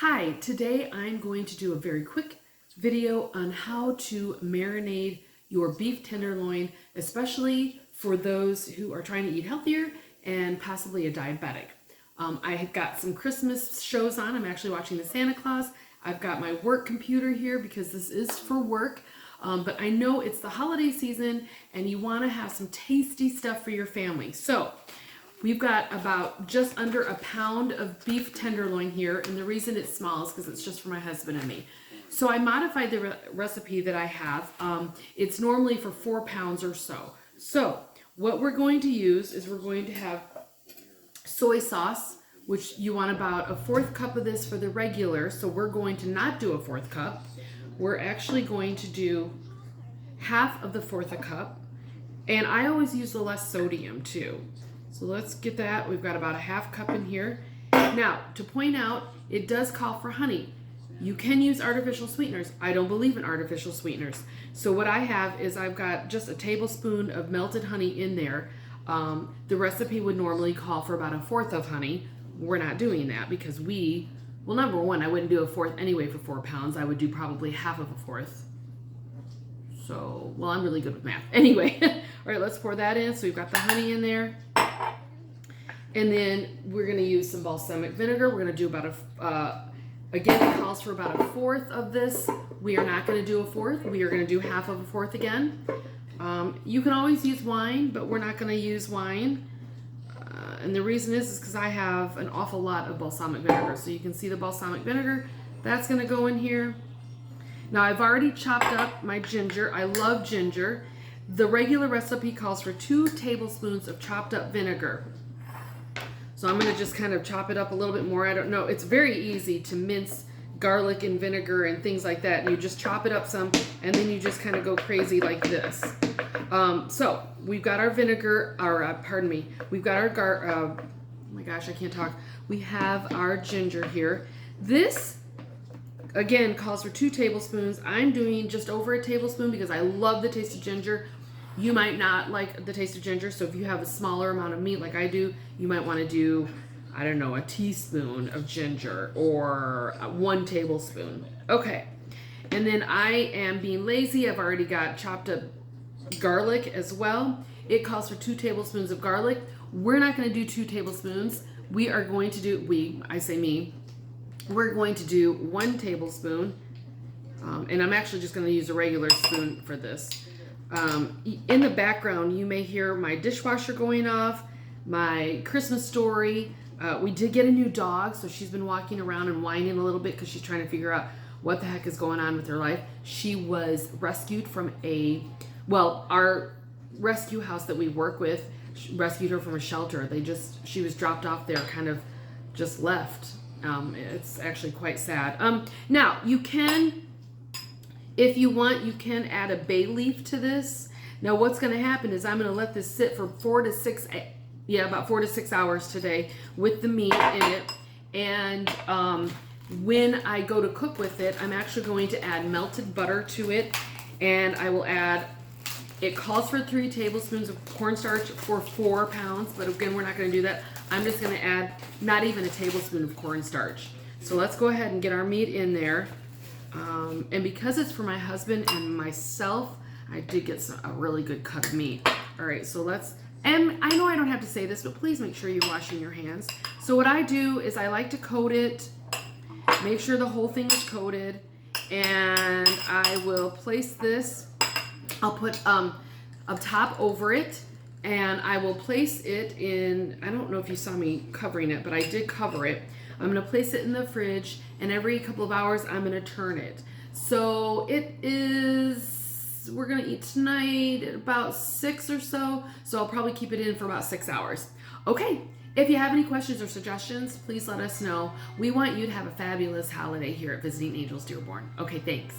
Hi, today I'm going to do a very quick video on how to marinate your beef tenderloin, especially for those who are trying to eat healthier and possibly a diabetic. I have got some Christmas shows on. I'm actually watching the Santa Claus. I've got my work computer here because this is for work. But I know it's the holiday season and you want to have some tasty stuff for your family. So we've got about just under a pound of beef tenderloin here, and the reason it's small is because it's just for my husband and me. So I modified the recipe that I have. It's normally for 4 pounds or so. So what we're going to use is we're going to have soy sauce, which you want about a 1/4 cup of this for the regular. So we're going to not do a 1/4 cup. We're actually going to do half of the 1/4 cup. And I always use the less sodium too. So let's get that. We've got about a 1/2 cup in here. Now, to point out, it does call for honey. You can use artificial sweeteners. I don't believe in artificial sweeteners. So what I have is I've got just a tablespoon of melted honey in there. The recipe would normally call for about a 1/4 of honey. We're not doing that because well, number one, I wouldn't do a 1/4 anyway for 4 pounds. I would do probably half of a 1/4. So, well, I'm really good with math. Anyway, all right, let's pour that in. So we've got the honey in there. And then we're going to use some balsamic vinegar. We're going to do about again, it calls for about a 1/4 of this. We are not going to do a 1/4. We are going to do half of a 1/4 again. You can always use wine, but we're not going to use wine. And the reason is because I have an awful lot of balsamic vinegar. So you can see the balsamic vinegar. That's going to go in here. Now I've already chopped up my ginger. I love ginger. The regular recipe calls for 2 tablespoons of chopped up vinegar. So I'm going to just kind of chop it up a little bit more. I don't know. It's very easy to mince garlic and vinegar and things like that. And you just chop it up some and then you just kind of go crazy like this. So we've got our vinegar, pardon me, we've got our oh my gosh, I can't talk. We have our ginger here. This, again, calls for 2 tablespoons. I'm doing just over a tablespoon because I love the taste of ginger. You might not like the taste of ginger, so if you have a smaller amount of meat like I do, you might want to do, I don't know, a teaspoon of ginger or 1 tablespoon. Okay, and then I am being lazy. I've already got chopped up garlic as well. It calls for 2 tablespoons of garlic. We're not going to do 2 tablespoons. We are going to do, I say me, we're going to do 1 tablespoon, and I'm actually just going to use a regular spoon for this. In the background, you may hear my dishwasher going off, my Christmas story. We did get a new dog, so she's been walking around and whining a little bit because she's trying to figure out what the heck is going on with her life. She was rescued from our rescue house that we work with rescued her from a shelter. She was dropped off there, kind of just left. It's actually quite sad. Now, you can, if you want, you can add a bay leaf to this. Now, what's going to happen is I'm going to let this sit for about 4 to 6 hours today with the meat in it. And when I go to cook with it, I'm actually going to add melted butter to it. And I will add, it calls for 3 tablespoons of cornstarch for 4 pounds. But again, we're not going to do that. I'm just going to add not even a tablespoon of cornstarch. So let's go ahead and get our meat in there. And because it's for my husband and myself, I did get a really good cut of meat. All right, so and I know I don't have to say this, but please make sure you're washing your hands. So what I do is I like to coat it, make sure the whole thing is coated, and I will place this, I'll put a top over it, and I will place it in, I don't know if you saw me covering it, but I did cover it. I'm going to place it in the fridge, and every couple of hours I'm going to turn it. So we're going to eat tonight at about 6 or so I'll probably keep it in for about 6 hours. Okay, if you have any questions or suggestions, please let us know. We want you to have a fabulous holiday here at Visiting Angels Dearborn. Okay, thanks.